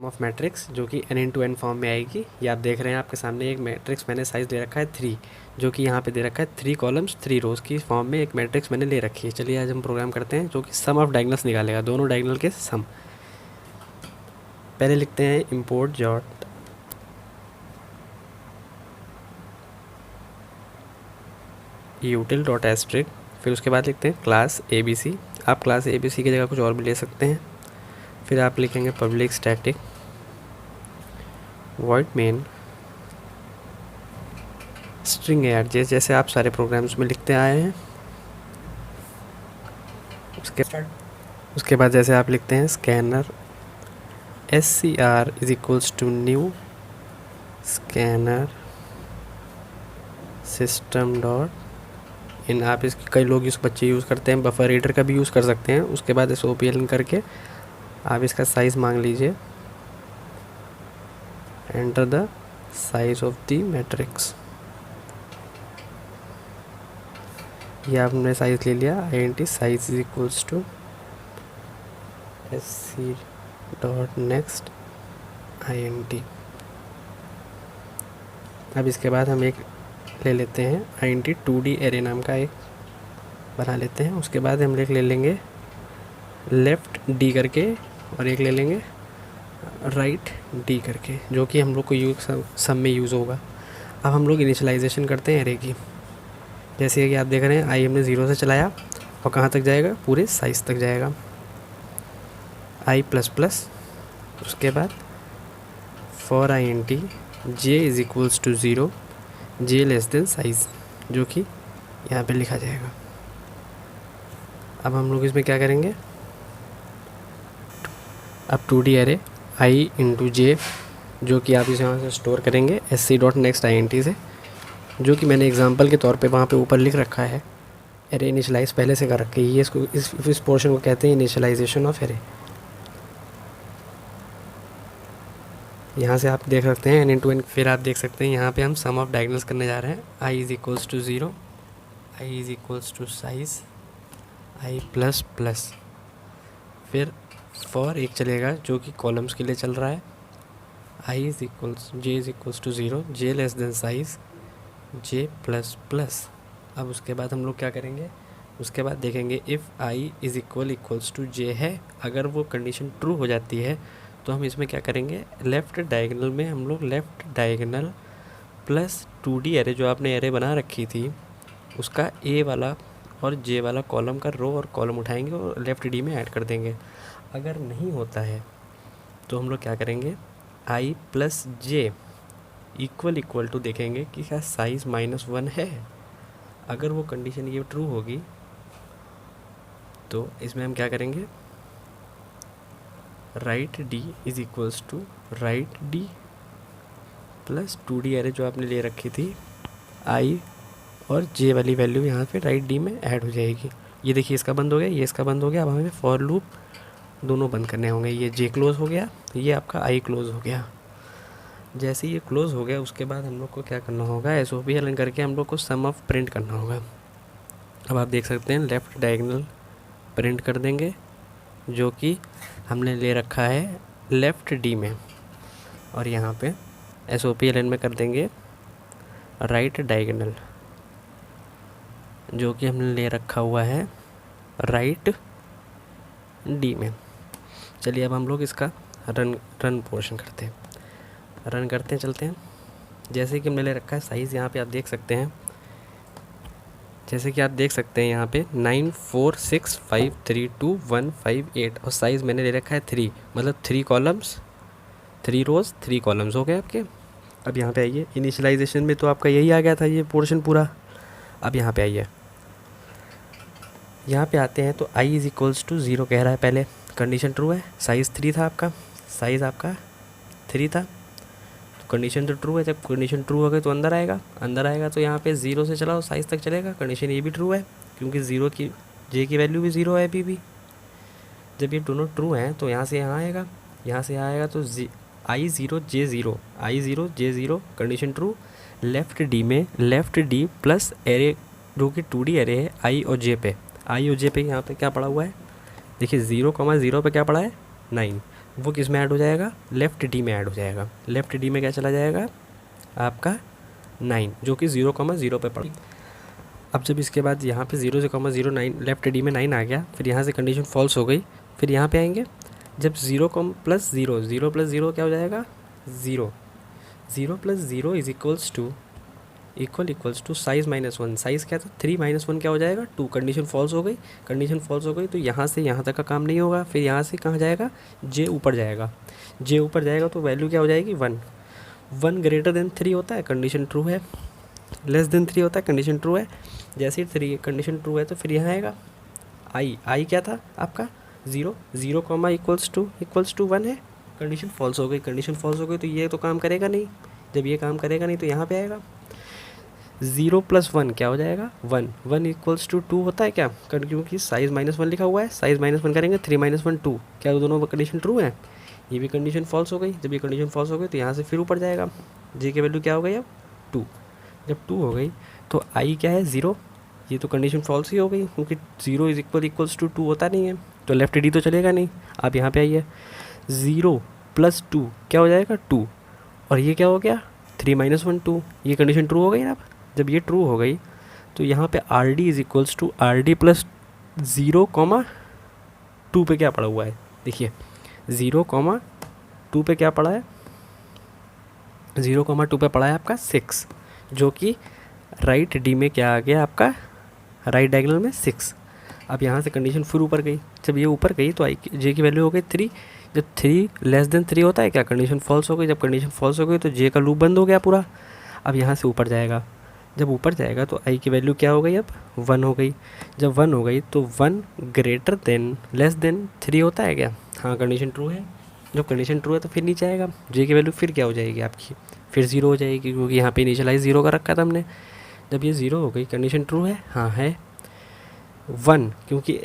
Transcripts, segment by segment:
Of matrix जो कि n into N form में आएगी। ये आप देख रहे हैं आपके सामने एक मैट्रिक्स मैंने साइज़ दे रखा है 3, जो कि यहाँ पे दे रखा है 3 कॉलम्स 3 रोज़ की फॉर्म में एक मैट्रिक्स मैंने ले रखी है। चलिए आज हम प्रोग्राम करते हैं जो कि सम ऑफ डायगोनल्स निकालेगा, दोनों डायगोनल के सम। पहले लिखते हैं import dot util dot asterisk, फिर उसके बाद लिखते हैं क्लास ABC। आप क्लास ABC की जगह कुछ और भी ले सकते हैं। फिर आप लिखेंगे public static void main string add, जैसे आप सारे प्रोग्राम्स में लिखते आए हैं। उसके बाद जैसे आप लिखते हैं scanner SCR is equals to new scanner system dot in. आप इसकी कई लोग इस बच्चे यूज़ करते हैं, बफर रीडर का भी यूज़ कर सकते हैं। उसके बाद SOPL करके आप इसका साइज़ मांग लीजिए, enter the size of the matrix. ये आपने साइज़ ले लिया, INT size is equals to SC dot next INT। अब इसके बाद हम एक ले लेते हैं INT 2D एरे नाम का एक बना लेते हैं। उसके बाद हम ले लेंगे लेफ़्ट D करके और एक ले लेंगे राइट D करके, जो कि हम लोग को सम में यूज़ होगा। अब हम लोग इनिशियलाइजेशन करते हैं एरे की। जैसे कि आप देख रहे हैं आई हमने 0 से चलाया और कहाँ तक जाएगा, पूरे साइज़ तक जाएगा I प्लस प्लस। उसके बाद for INT j is equals to 0, j less than size, जो कि यहाँ पे लिखा जाएगा। अब हम लोग इसमें क्या करेंगे, अब 2D एरे I इंटू जे, जो कि आप इसे यहाँ से स्टोर करेंगे SC डॉट नेक्स्ट INT से, जो कि मैंने एग्जांपल के तौर पे वहाँ पे ऊपर लिख रखा है। एरे इनिशियलाइज पहले से कर रखी है, ये इसको इस पोर्शन को कहते हैं इनिशियलाइजेशन ऑफ एरे। यहाँ से आप देख सकते हैं n इंटू एन। फिर आप देख सकते हैं यहाँ पे हम सम ऑफ डायगोनल्स करने जा रहे हैं। I is equals to 0, I is equals to size I plus plus. फिर फॉर एक चलेगा जो कि कॉलम्स के लिए चल रहा है, I is equals j is equals to 0, j less than size j plus plus. अब उसके बाद हम लोग क्या करेंगे, उसके बाद देखेंगे if I is equals to j है। अगर वो कंडीशन ट्रू हो जाती है तो हम इसमें क्या करेंगे, लेफ़्ट डायगोनल में हम लोग left diagonal plus 2D array जो आपने एरे बना रखी थी उसका A वाला और J वाला कॉलम का रो और कॉलम उठाएंगे और लेफ़्ट D में ऐड कर देंगे। अगर नहीं होता है तो हम लोग क्या करेंगे, I plus J equal to देखेंगे कि क्या साइज़ -1 है। अगर वो कंडीशन ये ट्रू होगी तो इसमें हम क्या करेंगे, right D is equals to right D plus 2D array जो आपने ले रखी थी I और J वाली वैल्यू यहाँ पे राइट D में ऐड हो जाएगी। ये देखिए इसका बंद हो गया, ये इसका बंद हो गया। अब हमें फॉर लूप दोनों बंद करने होंगे। ये J क्लोज़ हो गया, ये आपका I क्लोज़ हो गया। जैसे ये क्लोज़ हो गया उसके बाद हम लोग को क्या करना होगा, SOPL करके हम लोग को सम ऑफ प्रिंट करना होगा। अब आप देख सकते हैं लेफ़्ट डायगोनल प्रिंट कर देंगे जो कि हमने ले रखा है लेफ़्ट D में, और यहाँ पे SOPL में कर देंगे राइट डायगोनल जो कि हमने ले रखा हुआ है राइट D में। चलिए अब हम लोग इसका रन पोर्शन करते हैं, रन करते हैं, चलते हैं। जैसे कि हमने ले रखा है साइज़, यहाँ पे आप देख सकते हैं, जैसे कि आप देख सकते हैं यहाँ पे 946532158 और साइज़ मैंने ले रखा है 3, मतलब 3 कॉलम्स 3 रोज़ 3 कॉलम्स हो गए आपके। अब यहाँ पे आइए, इनिशियलाइजेशन में तो आपका यही आ गया था ये पोर्शन पूरा। अब यहाँ पे आइए, यहाँ पे आते हैं तो I इज़ इक्वल्स टू 0 कह रहा है, पहले कंडीशन ट्रू है। साइज़ 3 था आपका, साइज़ आपका 3 था, तो कंडीशन तो ट्रू है। जब कंडीशन ट्रू हो गई तो अंदर आएगा तो यहाँ पे 0 से चलाओ साइज़ तक चलेगा। कंडीशन ये भी ट्रू है क्योंकि 0 की J की वैल्यू भी 0 है अभी भी। जब ये दोनों ट्रू हैं तो यहाँ से यहाँ आएगा, यहाँ से यहाँ आएगा तो I 0 J 0, I 0 J 0 condition true. Left D में लेफ़्ट D प्लस एरे जो कि 2D एरे है I और J पे, I और J पे यहाँ पे क्या पड़ा हुआ है, देखिए 0, 0 पे क्या पड़ा है 9, वो किस में ऐड हो जाएगा, लेफ़्ट डी में ऐड हो जाएगा। लेफ़्ट डी में क्या चला जाएगा आपका 9, जो कि 0,0 पे पड़ा। अब जब इसके बाद यहाँ पे 0,09 लेफ्ट डी में 9 आ गया, फिर यहाँ से कंडीशन फॉल्स हो गई, फिर यहाँ पे आएंगे जब 0 प्लस 0, 0 प्लस 0 क्या हो जाएगा 0, 0 plus 0 is equals to size -1, size क्या था 3 -1 क्या हो जाएगा 2। कंडीशन फॉल्स हो गई, कंडीशन फॉल्स हो गई तो यहाँ से यहाँ तक का काम नहीं होगा, फिर यहाँ से कहाँ जाएगा, जे ऊपर जाएगा, जे ऊपर जाएगा तो वैल्यू क्या हो जाएगी 1। 1 ग्रेटर देन 3 होता है, कंडीशन ट्रू है, लेस देन 3 होता है, कंडीशन ट्रू है। जैसे ही 3 कंडीशन ट्रू है तो फिर यहाँ आएगा आई क्या था आपका 0, 0 कॉमा इक्वल्स टू 1 है, कंडीशन फॉल्स हो गई, कंडीशन फॉल्स हो गई तो ये तो काम करेगा नहीं। जब ये काम करेगा नहीं तो यहाँ पे आएगा 0 प्लस 1 क्या हो जाएगा 1, 1 इक्वल्स टू 2 होता है क्या, क्योंकि साइज़ -1 लिखा हुआ है, साइज़ -1 करेंगे 3 -1 2, क्या दोनों कंडीशन ट्रू है, ये भी कंडीशन फॉल्स हो गई। जब ये कंडीशन फॉल्स हो गई तो यहाँ से फिर ऊपर जाएगा, जे की वैल्यू क्या हो गई अब 2। जब 2 हो गई तो आई क्या है 0, ये तो कंडीशन फॉल्स ही हो गई क्योंकि 0 इक्वल्स टू 2 होता नहीं है, तो लेफ्ट डी तो चलेगा नहीं। आप यहाँ पे आइए 0 प्लस 2 क्या हो जाएगा 2, और ये क्या हो गया 3 -1 2, ये कंडीशन ट्रू हो गई ना। जब ये ट्रू हो गई तो यहाँ पे R D is equals to R D plus 0,2 पे क्या पड़ा हुआ है, देखिए 0,2 पे क्या पड़ा है, 0,2 पे पड़ा है आपका 6, जो कि राइट डी में क्या आ गया आपका राइट डायगोनल में 6। अब यहाँ से कंडीशन फिर ऊपर गई, जब ये ऊपर गई तो आई जे की वैल्यू हो गई 3। जब 3 लेस देन 3 होता है क्या, कंडीशन फॉल्स हो गई। जब कंडीशन फॉल्स हो गई तो जे का लूप बंद हो गया पूरा। अब यहाँ से ऊपर जाएगा, जब ऊपर जाएगा तो आई की वैल्यू क्या हो गई अब 1 हो गई। जब 1 हो गई तो 1 ग्रेटर देन लेस देन 3 होता है क्या, हाँ कंडीशन ट्रू है। जब कंडीशन ट्रू है तो फिर नीचे आएगा, जे की वैल्यू फिर क्या हो जाएगी आपकी, फिर 0 हो जाएगी क्योंकि यहाँ पे इनिशियलाइज 0 का रखा था हमने। जब ये 0 हो गई कंडीशन ट्रू है, हाँ है 1, क्योंकि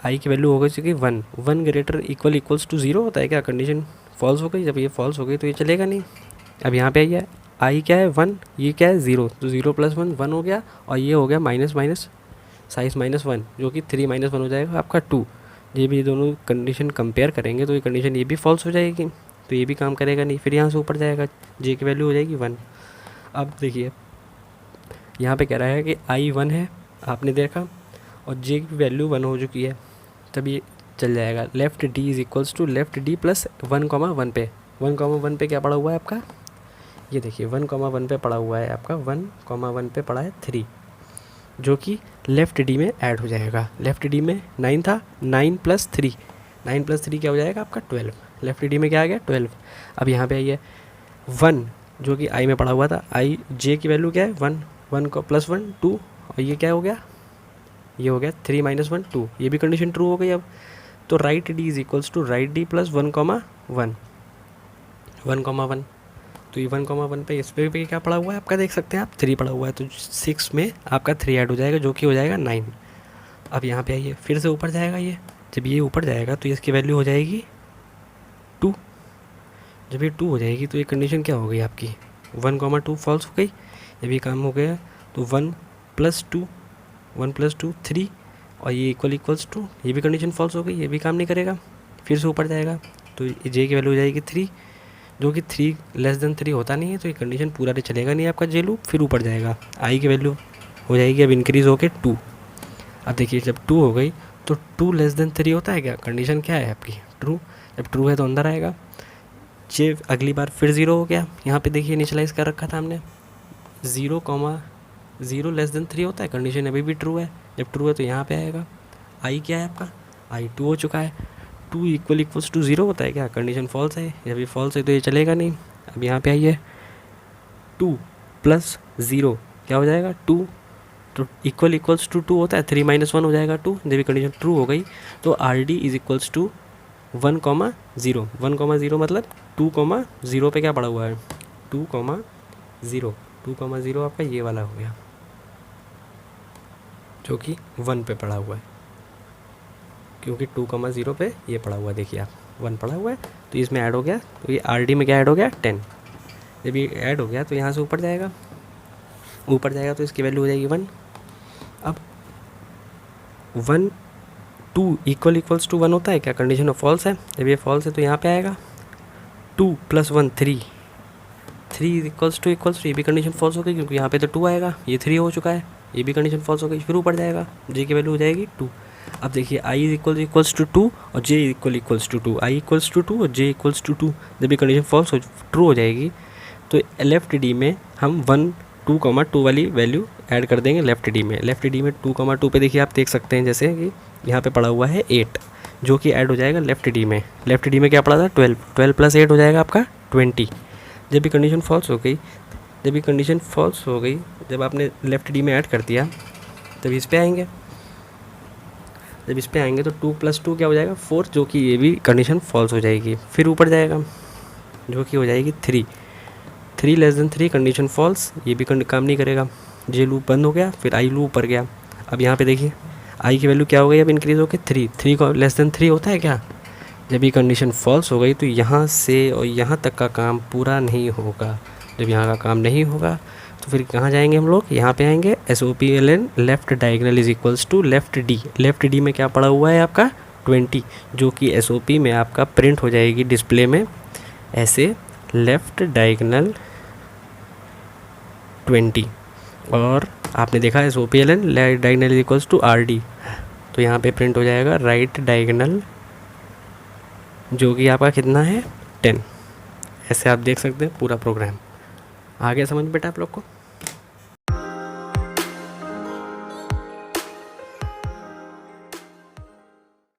आई की वैल्यू हो गई चूँकि 1, 1 ग्रेटर इक्वल्स टू 0 होता है क्या, कंडीशन फॉल्स हो गई। जब ये फॉल्स हो गई तो ये चलेगा नहीं। अब यहाँ पे आइए आई क्या है 1, ये क्या है 0, तो 0 प्लस 1 1 हो गया, और ये हो गया माइनस साइज -1, जो कि 3 -1 हो जाएगा आपका 2। ये भी दोनों कंडीशन कंपेयर करेंगे तो ये कंडीशन ये भी फॉल्स हो जाएगी, तो ये भी काम करेगा नहीं। फिर यहाँ से ऊपर जाएगा, जे की वैल्यू हो जाएगी 1। अब देखिए यहाँ पे कह रहा है कि आई 1 है, आपने देखा, और जे की वैल्यू 1 हो चुकी है, तब ये चल जाएगा left D is equals to left D plus 1,1 पे। 1,1 पे क्या पड़ा हुआ है आपका, ये देखिए 1,1 पे पड़ा हुआ है आपका, 1,1 पे पड़ा है 3, जो कि लेफ़्ट डी में ऐड हो जाएगा। लेफ़्ट डी में 9 था, 9 प्लस 3, 9 प्लस 3 क्या हो जाएगा आपका 12। लेफ़्ट डी में क्या आ गया 12। अब यहाँ पे आइए 1 जो कि आई में पड़ा हुआ था, आई जे की वैल्यू क्या है 1, 1 को प्लस 1 2, और ये क्या हो गया, ये हो गया 3 -1 2, ये भी कंडीशन ट्रू हो गई। अब तो right D is equals to right D plus 1,1, 1,1, तो ये 1,1 पे इस पे क्या पड़ा हुआ है आपका, देख सकते हैं आप 3 पड़ा हुआ है, तो 6 में आपका 3 ऐड हो जाएगा, जो कि हो जाएगा 9। अब यहाँ पे आइए फिर से ऊपर जाएगा, ये जब ये ऊपर जाएगा तो इसकी वैल्यू हो जाएगी 2। जब ये 2 हो जाएगी तो ये कंडीशन क्या हो गई आपकी 1,2 फॉल्स हो गई। जब ये काम हो गया तो 1 + 2 3, और ये इक्वल्स टू, ये भी कंडीशन फॉल्स हो गई, ये भी काम नहीं करेगा। फिर से ऊपर जाएगा तो जे की वैल्यू हो जाएगी 3, जो कि 3 लेस देन 3 होता नहीं है, तो ये कंडीशन पूरा नहीं चलेगा नहीं आपका जे लूप। फिर ऊपर जाएगा, आई की वैल्यू हो जाएगी अब इंक्रीज़ होके 2। अब देखिए जब 2 हो गई तो 2 लेस देन 3 होता है क्या, कंडीशन क्या है आपकी ट्रू। जब ट्रू है तो अंदर आएगा, जे अगली बार फिर 0 हो गया। यहाँ पे देखिए इनिशियलाइज़ कर रखा था हमने 0,0 लेस देन 3 होता है, कंडीशन अभी भी ट्रू है। जब ट्रू है तो यहाँ पे आएगा, आई क्या है आपका, आई 2 हो चुका है। 2 इक्वल्स टू 0 होता है क्या, कंडीशन फॉल्स है, ये भी फॉल्स है तो ये चलेगा नहीं। अब यहाँ पे आइए 2 + 0 क्या हो जाएगा 2, तो इक्वल्स टू 2 होता है, 3 -1 हो जाएगा 2। जब भी कंडीशन ट्रू हो गई तो R D is equals to 1,0, 1,0 मतलब 2,0 पे क्या पड़ा हुआ है 2,0, 2,0 आपका ये वाला हो गया, जो कि 1 पे पड़ा हुआ है, क्योंकि 2,0 पे ये पड़ा हुआ है, देखिए आप 1 पड़ा हुआ है तो इसमें ऐड हो गया, तो ये आर डी में क्या ऐड हो गया 10। जब ये ऐड हो गया तो यहाँ से ऊपर जाएगा, ऊपर जाएगा तो इसकी वैल्यू हो जाएगी 1। अब 1 2 इक्वल्स टू 1 होता है क्या, कंडीशन ऑफ फॉल्स है। जब ये फॉल्स है तो यहाँ पे आएगा 2 + 1 3, 3 इक्वल्स टू ये भी कंडीशन फॉल्स हो गई क्योंकि यहाँ पे तो 2 आएगा, ये 3 हो चुका है, ये भी कंडीशन फॉल्स हो गई। फिर ऊपर जाएगा, जे की वैल्यू हो जाएगी 2। अब देखिए i इक्वल्स टू 2 और j equals to 2, i equals to 2 और j इक्वल्स टू 2। जब ये कंडीशन फॉल्स हो ट्रू हो जाएगी तो लेफ्ट डी में हम 1 2 वाली वैल्यू ऐड कर देंगे लेफ्ट डी में। लेफ्ट डी में 2 पे देखिए आप देख सकते हैं जैसे कि यहाँ पे पड़ा हुआ है 8 जो कि ऐड हो जाएगा लेफ्ट डी में। लेफ्ट डी में क्या पड़ा था 12, 12 + 8 हो जाएगा आपका 20। जब भी कंडीशन फॉल्स हो गई, जब आपने लेफ्ट डी में ऐड कर दिया तब इस पे आएंगे। जब इस पे आएंगे तो 2 + 2 क्या हो जाएगा 4, जो कि ये भी कंडीशन फॉल्स हो जाएगी। फिर ऊपर जाएगा जो कि हो जाएगी 3, 3 < 3 कंडीशन फॉल्स, ये भी काम नहीं करेगा। जे लूप बंद हो गया, फिर आई लूप ऊपर गया। अब यहाँ पे देखिए आई की वैल्यू क्या हो गई अब इंक्रीज़ होकर 3, 3 को < 3 होता है क्या। जब ये कंडीशन फॉल्स हो गई तो यहाँ से और यहाँ तक का काम पूरा नहीं होगा। जब यहाँ का काम नहीं होगा तो फिर कहाँ जाएंगे हम लोग, यहाँ पे आएंगे SOPLN left diagonal is equals to left D. Left D में क्या पड़ा हुआ है आपका 20, जो कि SOP में आपका प्रिंट हो जाएगी डिस्प्ले में ऐसे लेफ्ट डायगनल 20। और आपने देखा SOPLN left diagonal is equals to RD, तो यहाँ पे प्रिंट हो जाएगा राइट डायगनल, जो कि आपका कितना है 10। ऐसे आप देख सकते हैं पूरा प्रोग्राम। आ गया समझ बेटा आप लोग को।